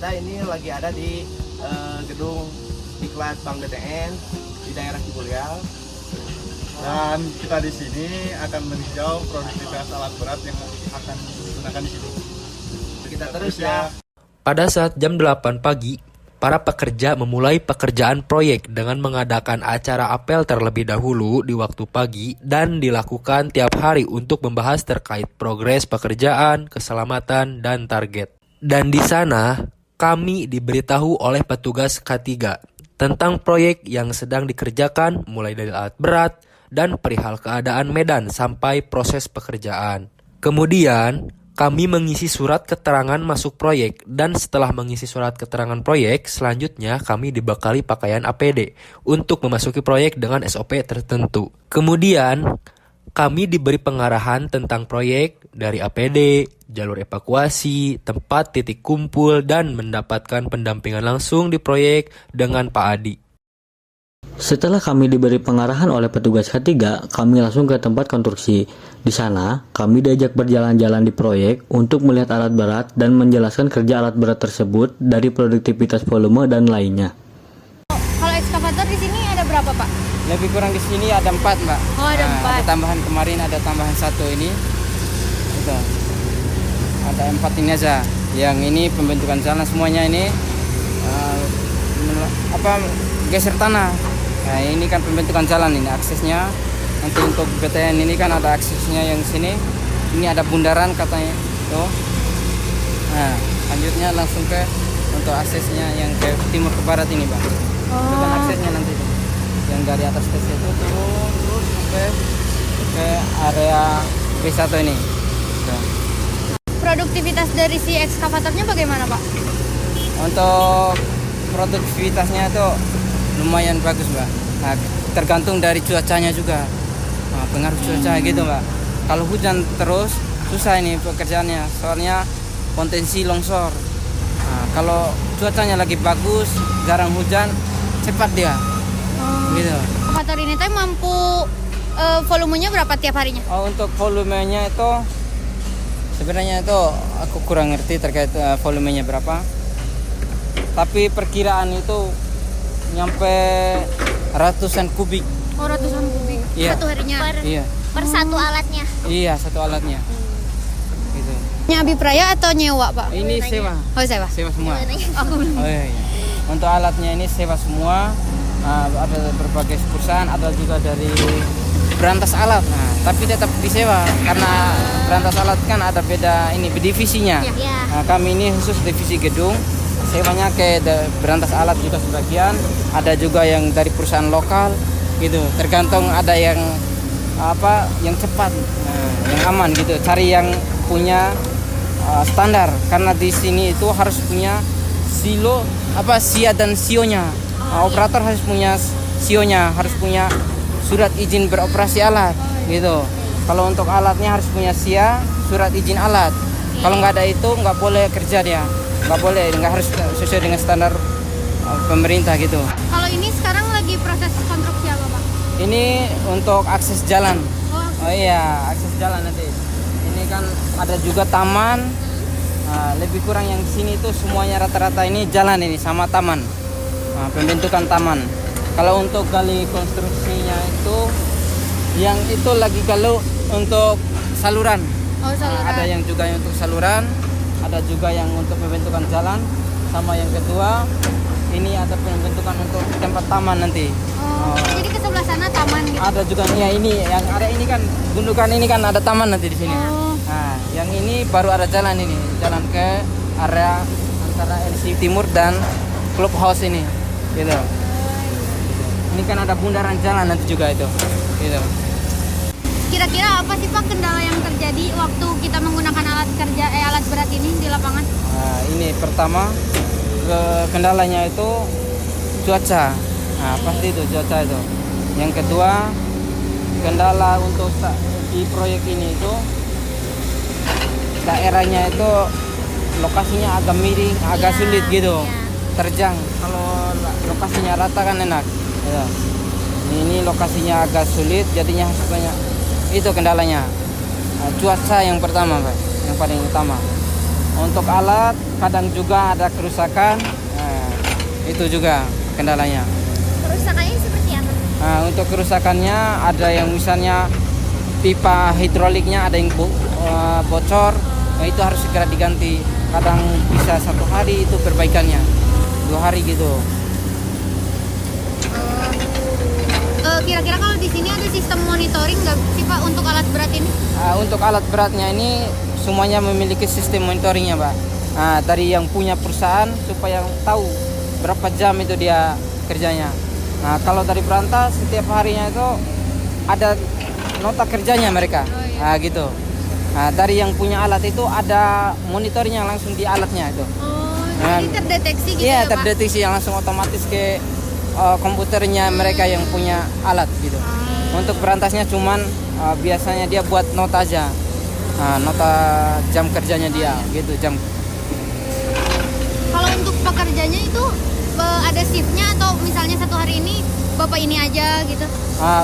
kita ini lagi ada di gedung Diklat Bank BTN di daerah Ciburial. Dan kita di sini akan meninjau produktivitas alat berat yang akan digunakan di sini. Kita terus ya. Pada saat jam 8 pagi, para pekerja memulai pekerjaan proyek dengan mengadakan acara apel terlebih dahulu di waktu pagi dan dilakukan tiap hari untuk membahas terkait progres pekerjaan, keselamatan, dan target. Dan di sana, kami diberitahu oleh petugas K3 tentang proyek yang sedang dikerjakan mulai dari alat berat dan perihal keadaan medan sampai proses pekerjaan. Kemudian, kami mengisi surat keterangan masuk proyek dan setelah mengisi surat keterangan proyek, selanjutnya kami dibekali pakaian APD untuk memasuki proyek dengan SOP tertentu. Kemudian, kami diberi pengarahan tentang proyek dari APD, jalur evakuasi, tempat titik kumpul, dan mendapatkan pendampingan langsung di proyek dengan Pak Adi. Setelah kami diberi pengarahan oleh petugas K3, kami langsung ke tempat konstruksi. Di sana, kami diajak berjalan-jalan di proyek untuk melihat alat berat dan menjelaskan kerja alat berat tersebut dari produktivitas volume dan lainnya. Kalau ekskavator di sini ada berapa, Pak? Lebih kurang di sini ada 4, Mbak. Oh, ada 4. Ada tambahan kemarin, ada tambahan 1 ini. Itu. Ada 4 ini aja. Yang ini pembentukan jalan semuanya ini geser tanah. Nah, ini kan pembentukan jalan ini aksesnya. Nanti untuk BTN ini kan ada aksesnya yang sini. Ini ada bundaran katanya. Tuh. Nah, lanjutnya langsung ke untuk aksesnya yang ke timur ke barat ini, Bang. Itu kan aksesnya nanti tuh. Yang dari atas tes itu turun terus sampai ke area B1 ini. Tuh. Produktivitas dari si ekskavatornya bagaimana, Pak? Untuk produktivitasnya itu lumayan bagus, Mbak. Nah, tergantung dari cuacanya juga. Nah, pengaruh cuaca gitu, Mbak. Kalau hujan terus susah ini pekerjaannya, soalnya potensi longsor. Nah, kalau cuacanya lagi bagus, jarang hujan, cepat dia. Gitu. Ekskavator ini teh mampu volumenya berapa tiap harinya? Oh, untuk volumenya itu sebenarnya itu aku kurang ngerti terkait volumenya berapa. Tapi perkiraan itu nyampe ratusan kubik. Oh, ratusan kubik. Iya. Satu harinya. Iya. Per satu alatnya. Iya, satu alatnya. Gitu. Ini Abipraya atau nyewa, Pak? Ini sewa. Oh, sewa. Sewa semua. Oh, Oh iya, iya. Untuk alatnya ini sewa semua. Ada berbagai perusahaan, ada juga dari berantas alat. Nah, tapi tetap disewa karena berantas alat kan ada beda ini divisinya. Iya. Nah, kami ini khusus divisi gedung. Sewanya ke berantas alat juga sebagian, ada juga yang dari perusahaan lokal gitu. Tergantung ada yang yang cepat, yang aman gitu. Cari yang punya standar karena di sini itu harus punya silo SIA dan SIO-nya. Operator harus punya SIO-nya, harus punya surat izin beroperasi alat gitu. Kalau untuk alatnya harus punya SIA, surat izin alat. Kalau nggak ada itu nggak boleh kerja dia. Nggak boleh, nggak harus sesuai dengan standar pemerintah gitu. Kalau ini sekarang lagi proses konstruksi apa, Pak? Ini untuk akses jalan. Oh iya, akses jalan nanti. Ini kan ada juga taman. Nah, lebih kurang yang di sini itu semuanya rata-rata ini jalan ini sama taman. Nah, pembentukan taman. Kalau untuk gali konstruksinya itu, yang itu lagi kalau untuk saluran. Oh, saluran. Ada yang juga yang untuk saluran. Ada juga yang untuk pembentukan jalan, sama yang kedua ini ada pembentukan untuk tempat taman nanti. Oh, jadi ke sebelah sana taman gitu. Ada juga ya ini yang ada ini kan gundukan ini kan ada taman nanti di sini. Oh. Nah, yang ini baru ada jalan ini, jalan ke area antara LC Timur dan Clubhouse ini, gitu. Ini kan ada bundaran jalan nanti juga itu, gitu. Kira-kira apa sih, Pak, kendala yang terjadi waktu kita menggunakan alat berat ini di lapangan? Nah, ini pertama kendalanya itu cuaca. Nah, pasti itu cuaca itu. Yang kedua, kendala untuk di proyek ini itu daerahnya itu lokasinya agak miring, agak sulit gitu. Terjang. Kalau lokasinya rata kan enak. Ya. Ini lokasinya agak sulit, jadinya harus banyak. Itu kendalanya. Cuaca yang pertama, Pak, yang paling utama. Untuk alat kadang juga ada kerusakan. Nah, itu juga kendalanya. Kerusakannya seperti apa? Nah, untuk kerusakannya ada yang misalnya pipa hidroliknya ada yang bocor, nah itu harus segera diganti. Kadang bisa 1 hari itu perbaikannya, 2 hari gitu. Kira-kira kalau di sini ada sistem monitoring nggak sih Pak untuk alat berat ini? Untuk alat beratnya ini semuanya memiliki sistem monitoringnya, Pak. Nah, dari yang punya perusahaan supaya tahu berapa jam itu dia kerjanya. Nah, kalau dari berantas setiap harinya itu ada nota kerjanya mereka. Nah, gitu. Nah, dari yang punya alat itu ada monitornya langsung di alatnya itu. Jadi terdeteksi gitu Iya, ya Pak? terdeteksi yang langsung otomatis ke komputernya mereka yang punya alat gitu. Untuk berantasnya cuman biasanya dia buat nota aja. Nah, nota jam kerjanya dia gitu, jam. Kalau untuk pekerjanya itu ada shiftnya atau misalnya 1 hari ini Bapak ini aja gitu?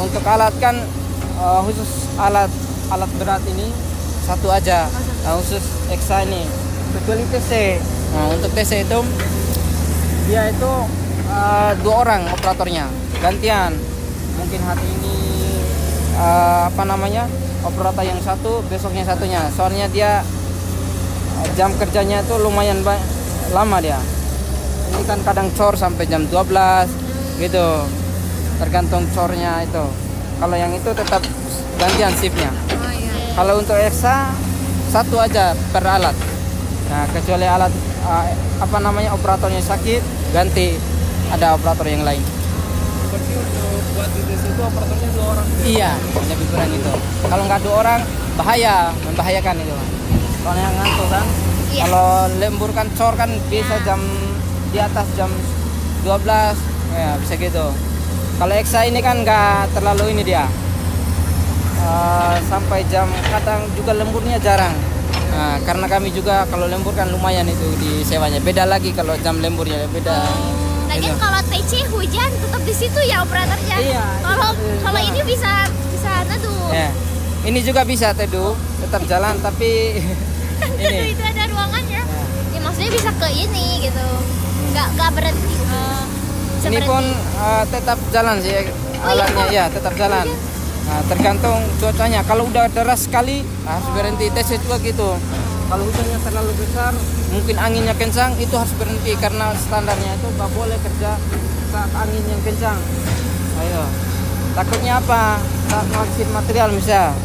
Untuk alat kan khusus alat berat ini 1 aja. Khusus EXA ini kecuali TC. Nah, untuk TC itu dia itu 2 orang operatornya gantian. Mungkin hari ini operator yang satu, besoknya satunya. Soalnya dia jam kerjanya itu lumayan lama dia. Ini kan kadang cor sampai jam 12 gitu. Tergantung cornya itu. Kalau yang itu tetap gantian shiftnya. Kalau untuk EXA 1 aja per alat. Nah, kecuali alat operatornya sakit, ganti ada operator yang lain. Berarti untuk buat di tes itu operatornya 2 orang. Iya, lebih kurang itu. Kalau nggak 2 orang membahayakan itu. Soalnya ngantuk kan. Iya. Kalau lembur kan cor kan bisa jam di atas jam 12 ya bisa gitu. Kalau EXA ini kan nggak terlalu ini dia. Sampai jam kadang juga lemburnya jarang. Nah, karena kami juga kalau lembur kan lumayan itu di sewanya. Beda lagi kalau jam lemburnya beda. Lagian kalau TC hujan tetap di situ ya operatornya. Iya, Kalau ini bisa neduh. Ya. Ini juga bisa teduh, tetap jalan tapi Neduh ini. itu ada ruangannya. Ya maksudnya bisa ke ini gitu. Nggak berhenti. Bisa Ini berhenti. pun tetap jalan sih alatnya, ya tetap jalan. Nah, tergantung cuacanya. Kalau udah deras sekali harus berhenti. TC juga gitu. Kalau hujannya terlalu besar, mungkin anginnya kencang, itu harus berhenti karena standarnya itu nggak boleh kerja saat angin yang kencang. Ayo, takutnya apa? Saat menghasilkan material misal.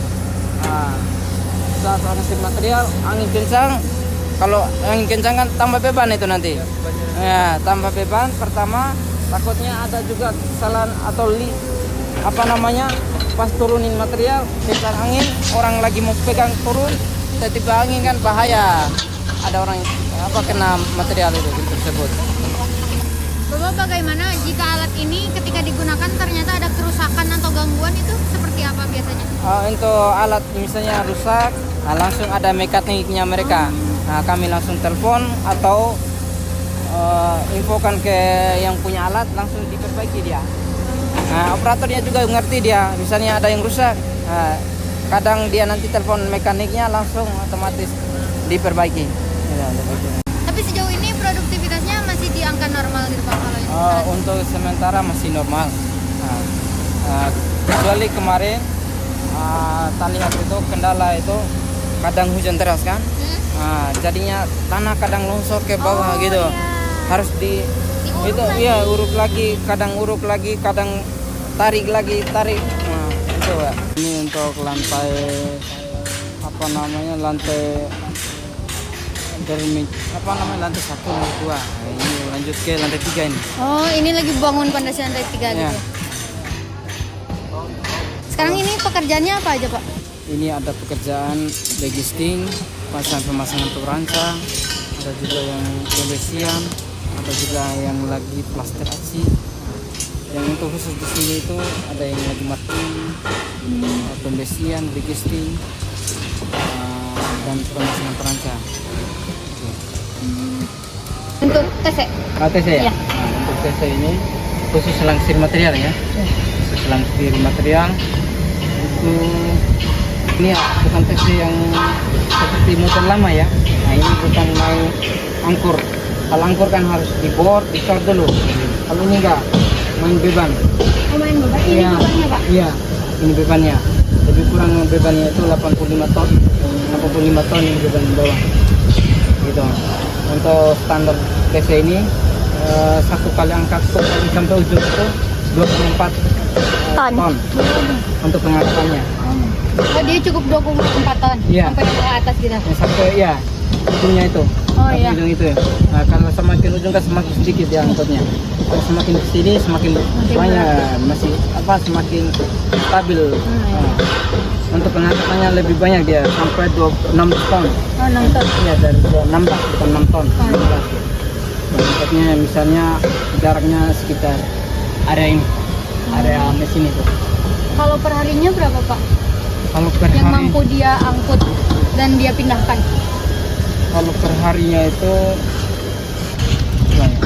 Nah, saat menghasilkan material, angin kencang. Kalau angin kencang kan tambah beban itu nanti. Ya, tambah beban. Pertama, takutnya ada juga kesalahan atau pas turunin material, kencang angin, orang lagi mau pegang turun. Tiba-tiba angin kan bahaya, ada orang kena material itu tersebut. Bapak bagaimana jika alat ini ketika digunakan ternyata ada kerusakan atau gangguan itu seperti apa biasanya? Untuk alat misalnya rusak, langsung ada mekaniknya mereka. Nah, kami langsung telepon atau infokan ke yang punya alat, langsung diperbaiki dia. Nah, operatornya juga ngerti dia, misalnya ada yang rusak. Nah, kadang dia nanti telepon mekaniknya langsung otomatis diperbaiki. Tapi sejauh ini produktivitasnya masih di angka normal gitu Pak kalau yang Untuk sementara masih normal. Kecuali kemarin kita lihat itu kendala itu kadang hujan deras kan. Jadinya tanah kadang longsor ke bawah gitu. Iya. Harus Diuruk itu lagi. ya uruk lagi, kadang tarik. Nah, itu ya. Ini untuk lantai lantai lantai 1, lantai 2. Nah, ini lanjut ke lantai 3 ini. Oh, ini lagi bangun pondasi lantai 3 Ya. gitu. Sekarang ini pekerjaannya apa aja Pak? Ini ada pekerjaan legisting, pemasangan untuk rancang, ada juga yang pembersihan, ada juga yang lagi plaster aci. Yang untuk khusus di sini itu ada yang lagi marking, pembersihan, legisting, dan pemasangan perancang. Untuk TC? TC ya? Iya. Nah, untuk TC ini khusus langsir material ya. Khusus langsir material itu ini ya, bukan TC yang seperti motor lama ya. Nah, ini bukan angkur. Kalau angkur kan harus dibor, dicor dulu. Kalau ini enggak, main beban. Oh, main beban. Ini Iya. bebannya, Pak. Iya, ini bebannya. Lebih kurang bebannya itu 85 ton. 85 ton ini beban bawah. Gitu. Untuk standar TC ini satu kali angkat sampai ujung itu 24 ton untuk pengangkatannya. Oh, dia cukup 24 ton. Iya. Sampai ke atas gitu. Yang sampai ya ujungnya itu. Oh, Sampai iya. ujung itu. Nah, kalau semakin ujung kan semakin sedikit ya angkutnya. Kalau semakin ke sini semakin banyak, masih semakin stabil. iya. Nah, untuk pengangkatannya lebih banyak dia sampai 6 ton. Oh, 6 ton. Iya, dari 16 bukan 6 ton. 16. Angkutnya misalnya jaraknya sekitar area ini. Area mesin itu. Kalau perharinya berapa, Pak? Kalau per Yang hari, mampu dia angkut dan dia pindahkan. kalau per harinya itu banyak.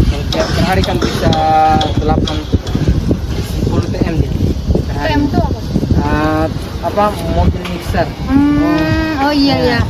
Kalau tiap per hari kan bisa 10 TM dia. Per hari. PM itu apa? Mobil mixer. Oh iya, iya.